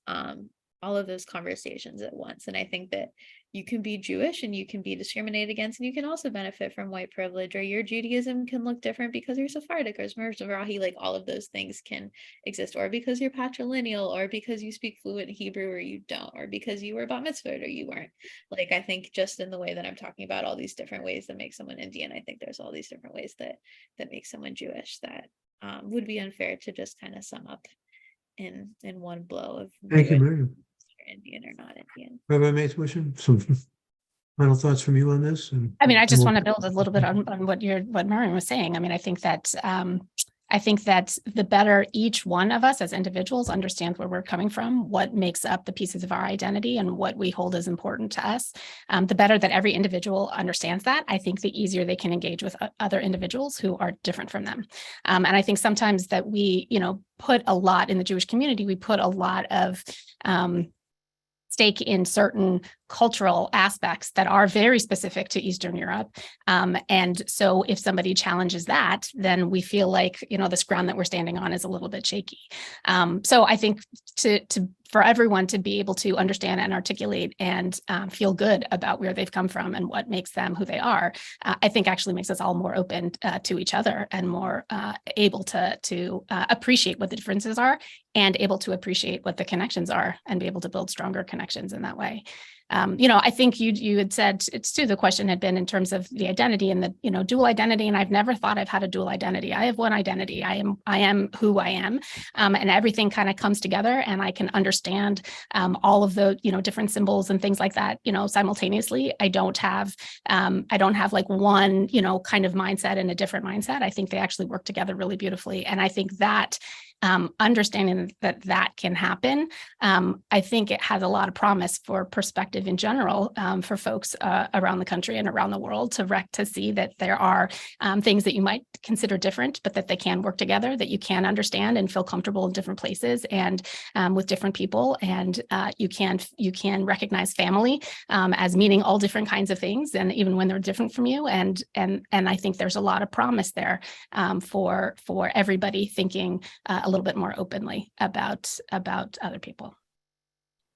conversations at once. And I think that you can be Jewish and you can be discriminated against, and you can also benefit from white privilege, or your Judaism can look different because you're Sephardic or Mizrahi, like all of those things can exist, or because you're patrilineal, or because you speak fluent Hebrew or you don't, or because you were bat mitzvahed or you weren't. Like, I think just in the way that I'm talking about all these different ways that make someone Indian, I think there's all these different ways that make someone Jewish that would be unfair to just kind of sum up in one blow of Thank you, Maryam. Indian or not Indian. Rabbi Mates-Muchin, some final thoughts from you on this? I mean, I just want to build a little bit on what Maryam was saying. I mean, I think that the better each one of us as individuals understand where we're coming from, what makes up the pieces of our identity and what we hold as important to us, the better that every individual understands that, I think the easier they can engage with other individuals who are different from them. And I think sometimes that we, put a lot in the Jewish community, we put a lot of stake in certain cultural aspects that are very specific to Eastern Europe. And so if somebody challenges that, then we feel like, this ground that we're standing on is a little bit shaky. So I think for everyone to be able to understand and articulate and feel good about where they've come from and what makes them who they are, I think actually makes us all more open to each other and more able to appreciate what the differences are and able to appreciate what the connections are and be able to build stronger connections in that way. I think you had said it's too, the question had been in terms of the identity and the, dual identity. And I've never thought I've had a dual identity. I have one identity. I am who I am. And everything kind of comes together and I can understand all of the, different symbols and things like that, simultaneously. I don't have like one, kind of mindset and a different mindset. I think they actually work together really beautifully. And I think that understanding that can happen, I think it has a lot of promise for perspective in general for folks around the country and around the world to see that there are things that you might consider different, but that they can work together, that you can understand and feel comfortable in different places and with different people. And you can recognize family as meaning all different kinds of things, and even when they're different from you. And I think there's a lot of promise there for everybody thinking a little bit more openly about other people.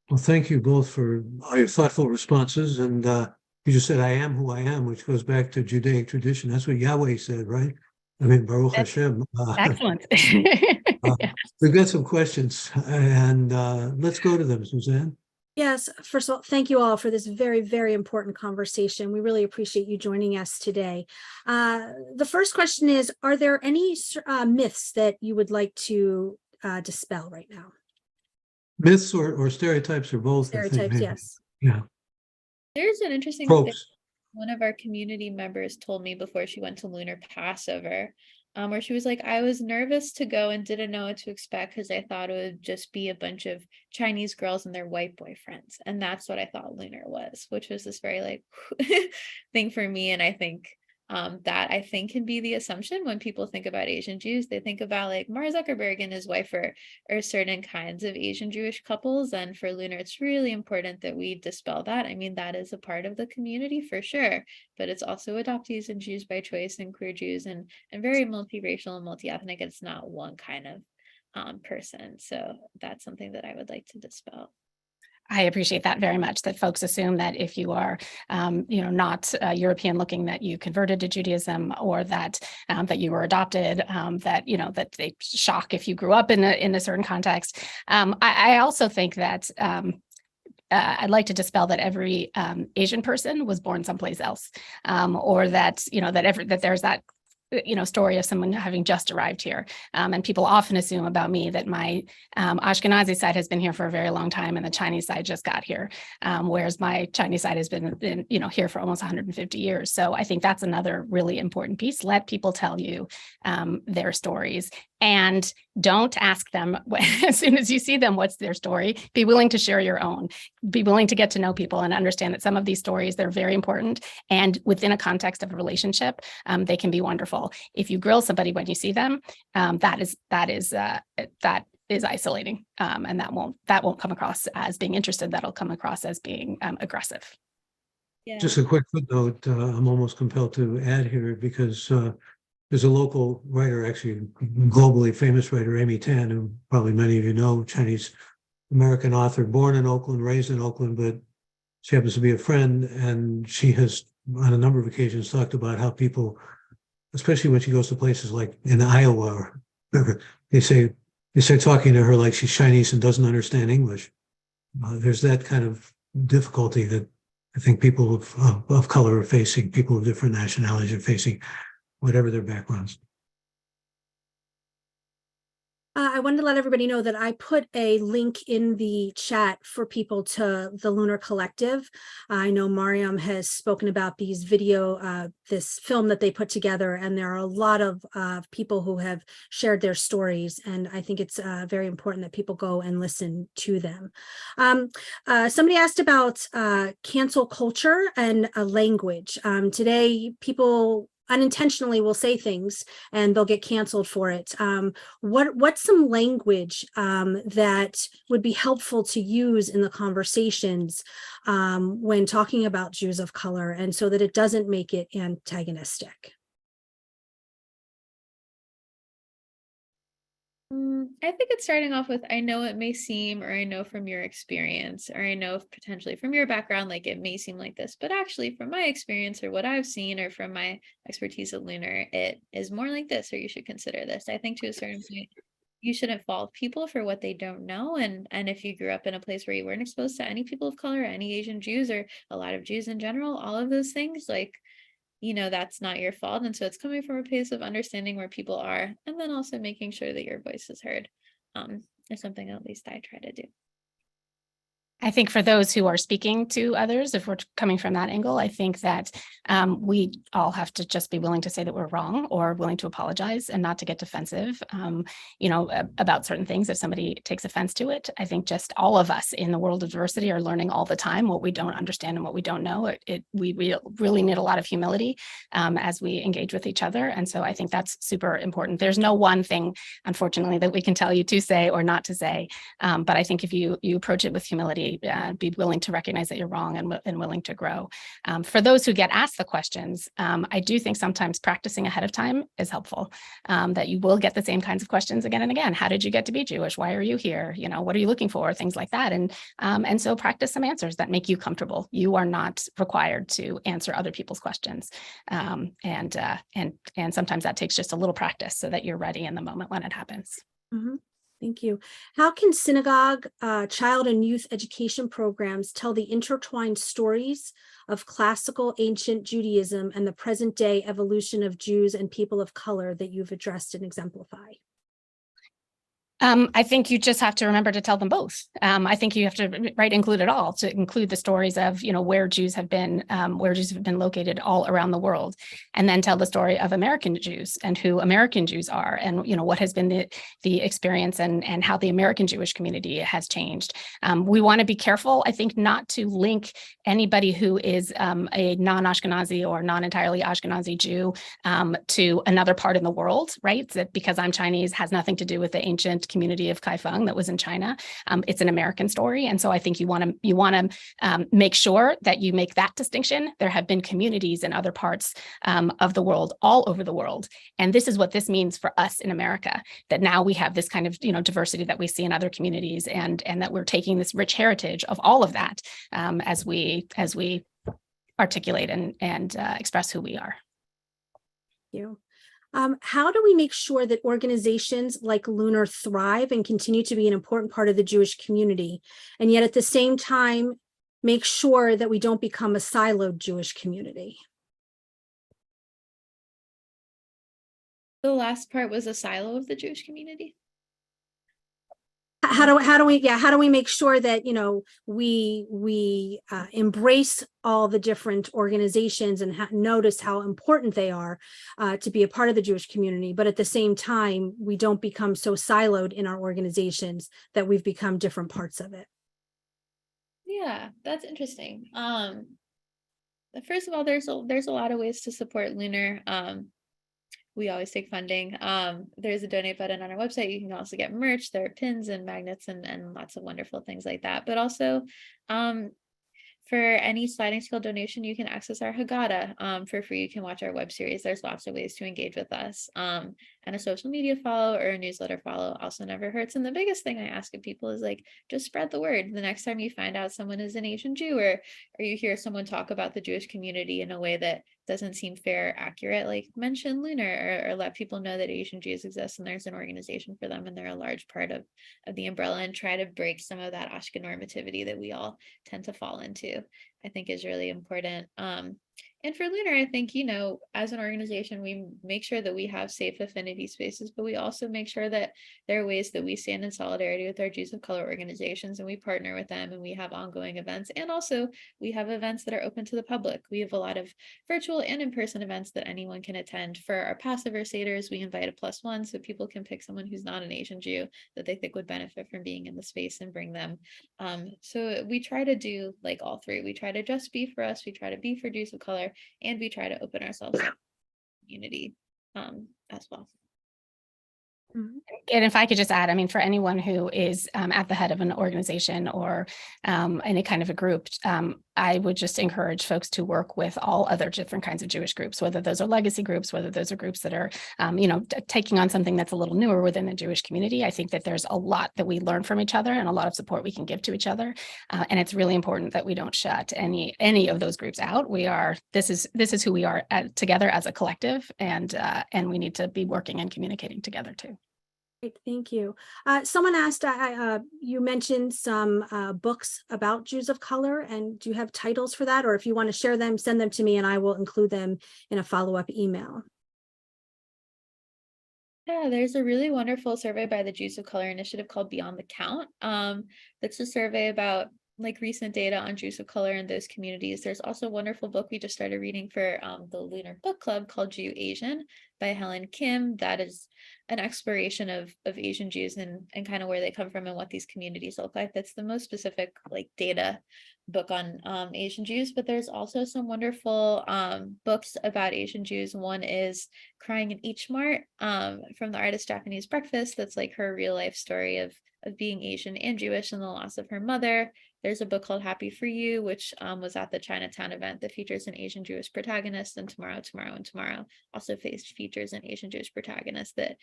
Well, thank you both for all your thoughtful responses. And you just said, I am who I am, which goes back to Judaic tradition. That's what Yahweh said, right? I mean, Baruch Hashem. Excellent. We've got some questions, and let's go to them, Suzanne. Yes, first of all, thank you all for this very, very important conversation. We really appreciate you joining us today. The first question is, are there any myths that you would like to dispel right now? Myths or stereotypes or both? Stereotypes, yes. Yeah. There's an interesting thing one of our community members told me before she went to LUNAR Passover. where she was like, I was nervous to go and didn't know what to expect because I thought it would just be a bunch of Chinese girls and their white boyfriends. And that's what I thought LUNAR was, which was this very like thing for me. And I think that I think can be the assumption when people think about Asian Jews. They think about like Mark Zuckerberg and his wife or certain kinds of Asian Jewish couples. And for LUNAR, it's really important that we dispel that. I mean, that is a part of the community for sure, but it's also adoptees and Jews by choice and queer Jews and very multiracial and multi-ethnic. It's not one kind of person. So that's something that I would like to dispel. I appreciate that very much, that folks assume that if you are, not European looking, that you converted to Judaism, or that that you were adopted, that they shock if you grew up in a certain context. I also think that I'd like to dispel that every Asian person was born someplace else, or that, that there's that story of someone having just arrived here. And people often assume about me that my Ashkenazi side has been here for a very long time and the Chinese side just got here, whereas my Chinese side has been here for almost 150 years. So I think that's another really important piece. Let people tell you their stories, and don't ask them as soon as you see them, what's their story. Be willing to share your own. Be willing to get to know people and understand that some of these stories, they're very important. And within a context of a relationship, they can be wonderful. If you grill somebody when you see them, that is isolating. And that won't come across as being interested. That'll come across as being aggressive. Yeah. Just a quick footnote, I'm almost compelled to add here because there's a local writer, actually globally famous writer, Amy Tan, who probably many of you know, Chinese American author, born in Oakland, raised in Oakland, but she happens to be a friend, and she has on a number of occasions talked about how people, especially when she goes to places like in Iowa, they start talking to her like she's Chinese and doesn't understand English. There's that kind of difficulty that I think people of color are facing, people of different nationalities are facing, whatever their backgrounds. I wanted to let everybody know that I put a link in the chat for people to the LUNAR Collective. I know Maryam has spoken about this film that they put together, and there are a lot of people who have shared their stories, and I think it's very important that people go and listen to them. Somebody asked about cancel culture and language. Today, people unintentionally will say things and they'll get canceled for it. What's some language that would be helpful to use in the conversations when talking about Jews of color, and so that it doesn't make it antagonistic? I think it's starting off with, I know it may seem, or I know from your experience, or I know potentially from your background, like it may seem like this, but actually from my experience or what I've seen or from my expertise at LUNAR, it is more like this, or you should consider this. I think to a certain point, you shouldn't fault people for what they don't know. And if you grew up in a place where you weren't exposed to any people of color, any Asian Jews, or a lot of Jews in general, all of those things, like, that's not your fault. And so it's coming from a place of understanding where people are, and then also making sure that your voice is heard, is something at least I try to do. I think for those who are speaking to others, if we're coming from that angle, I think that we all have to just be willing to say that we're wrong, or willing to apologize and not to get defensive, about certain things if somebody takes offense to it. I think just all of us in the world of diversity are learning all the time what we don't understand and what we don't know. We really need a lot of humility as we engage with each other. And so I think that's super important. There's no one thing, unfortunately, that we can tell you to say or not to say. But I think if you approach it with humility, be willing to recognize that you're wrong and willing to grow. For those who get asked the questions, I do think sometimes practicing ahead of time is helpful, that you will get the same kinds of questions again and again. How did you get to be Jewish? Why are you here? What are you looking for? Things like that. And so practice some answers that make you comfortable. You are not required to answer other people's questions. And sometimes that takes just a little practice so that you're ready in the moment when it happens. Mm-hmm. Thank you. How can synagogue, child and youth education programs tell the intertwined stories of classical ancient Judaism and the present day evolution of Jews and people of color that you've addressed and exemplified? I think you just have to remember to tell them both. I think you have to include it all, to include the stories of, where Jews have been located all around the world, and then tell the story of American Jews and who American Jews are, and what has been the experience and how the American Jewish community has changed. We want to be careful, I think, not to link anybody who is a non-Ashkenazi or non-entirely Ashkenazi Jew to another part in the world, right? That because I'm Chinese has nothing to do with the ancient community of Kaifeng that was in China. It's an American story. And so I think you want to make sure that you make that distinction. There have been communities in other parts of the world, all over the world. And this is what this means for us in America, that now we have this kind of, diversity that we see in other communities, and that we're taking this rich heritage of all of that as we articulate and express who we are. Thank you. How do we make sure that organizations like LUNAR thrive and continue to be an important part of the Jewish community, and yet at the same time make sure that we don't become a siloed Jewish community? The last part was a silo of the Jewish community. How do we make sure that we embrace all the different organizations and notice how important they are to be a part of the Jewish community, but at the same time we don't become so siloed in our organizations that we've become different parts of it? Yeah, that's interesting. First of all, there's a lot of ways to support LUNAR. We always take funding. There's a donate button on our website. You can also get merch. There are pins and magnets and lots of wonderful things like that. But also, for any sliding scale donation, you can access our Haggadah for free. You can watch our web series. There's lots of ways to engage with us. And a social media follow or a newsletter follow also never hurts. And the biggest thing I ask of people is just spread the word. The next time you find out someone is an Asian Jew, or you hear someone talk about the Jewish community in a way that doesn't seem fair or accurate, mention LUNAR or let people know that Asian Jews exist and there's an organization for them and they're a large part of the umbrella, and try to break some of that Ashkenormativity that we all tend to fall into, I think is really important. And for LUNAR, I think, as an organization, we make sure that we have safe affinity spaces, but we also make sure that there are ways that we stand in solidarity with our Jews of color organizations and we partner with them, and we have ongoing events. And also we have events that are open to the public. We have a lot of virtual and in-person events that anyone can attend. For our Passover Seders, we invite a +1 so people can pick someone who's not an Asian Jew that they think would benefit from being in the space and bring them. So we try to do all three. We try to just be for us, we try to be for Jews of color, and we try to open ourselves up to the community as well. And if I could just add, for anyone who is at the head of an organization or any kind of a group, I would just encourage folks to work with all other different kinds of Jewish groups, whether those are legacy groups, whether those are groups that are, taking on something that's a little newer within the Jewish community. I think that there's a lot that we learn from each other and a lot of support we can give to each other. And it's really important that we don't shut any of those groups out. This is who we are together as a collective, and we need to be working and communicating together too. Great, thank you. Someone asked, you mentioned some books about Jews of color, and do you have titles for that? Or if you want to share them, send them to me and I will include them in a follow-up email. Yeah, there's a really wonderful survey by the Jews of Color Initiative called Beyond the Count. That's a survey about recent data on Jews of color in those communities. There's also a wonderful book we just started reading for the LUNAR book club called Jew Asian by Helen Kim. That is an exploration of Asian Jews and kind of where they come from and what these communities look like. That's the most specific data book on Asian Jews, but there's also some wonderful books about Asian Jews. One is Crying in H Mart from the artist Japanese Breakfast. That's her real life story of being Asian and Jewish and the loss of her mother. There's a book called Happy for You, which was at the Chinatown event that features an Asian Jewish protagonist, and Tomorrow also features an Asian Jewish protagonist that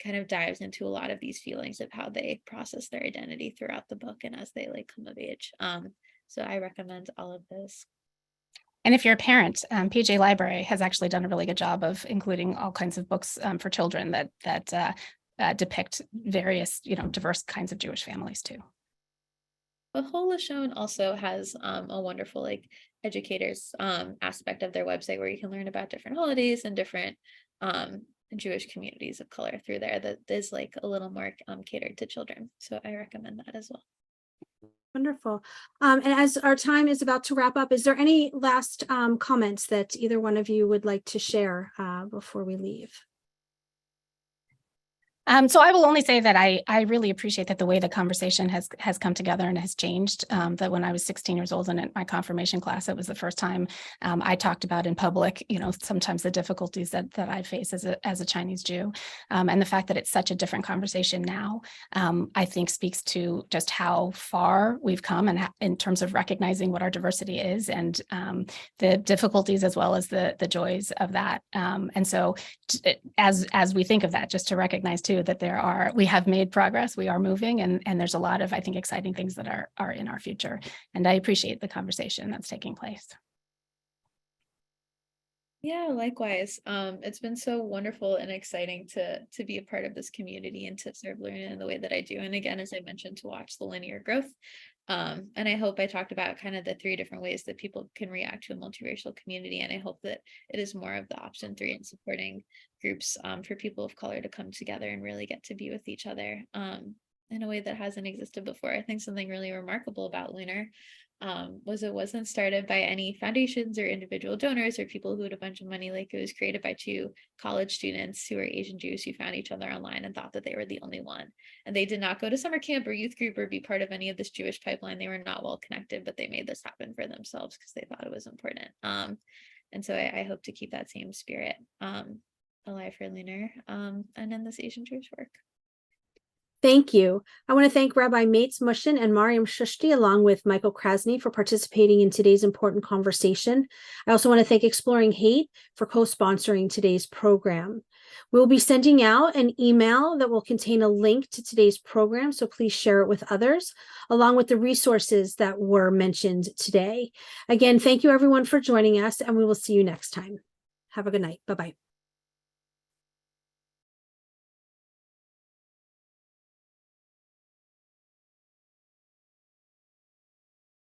kind of dives into a lot of these feelings of how they process their identity throughout the book and as they come of age. So I recommend all of those. And if you're a parent, PJ Library has actually done a really good job of including all kinds of books for children that depict various, diverse kinds of Jewish families too. But Whole Lashon also has a wonderful educators aspect of their website where you can learn about different holidays and different Jewish communities of color through there that is like a little more catered to children. So I recommend that as well. Wonderful. And as our time is about to wrap up, is there any last comments that either one of you would like to share before we leave? So I will only say that I really appreciate that the way the conversation has come together and has changed. That when I was 16 years old and at my confirmation class, it was the first time I talked about in public, sometimes the difficulties that I face as a Chinese Jew, and the fact that it's such a different conversation now, I think speaks to just how far we've come and in terms of recognizing what our diversity is and the difficulties as well as the joys of that. And so as we think of that, just to recognize too that we have made progress, we are moving, and there's a lot of, I think, exciting things that are in our future. And I appreciate the conversation that's taking place. Yeah, likewise. It's been so wonderful and exciting to be a part of this community and to serve learning in the way that I do. And again, as I mentioned, to watch the linear growth. And I hope I talked about kind of the 3 different ways that people can react to a multiracial community. And I hope that it is more of the option 3 in supporting groups for people of color to come together and really get to be with each other in a way that hasn't existed before. I think something really remarkable about LUNAR was it wasn't started by any foundations or individual donors or people who had a bunch of money. Like, it was created by 2 college students who were Asian Jews who found each other online and thought that they were the only one. And they did not go to summer camp or youth group or be part of any of this Jewish pipeline. They were not well connected, but they made this happen for themselves because they thought it was important. And so I hope to keep that same spirit alive for LUNAR and in this Asian Jewish work. Thank you. I want to thank Rabbi Mates-Muchin and Maryam Chishti, along with Michael Krasny, for participating in today's important conversation. I also want to thank Exploring Hate for co-sponsoring today's program. We'll be sending out an email that will contain a link to today's program, so please share it with others, along with the resources that were mentioned today. Again, thank you everyone for joining us, and we will see you next time. Have a good night. Bye-bye.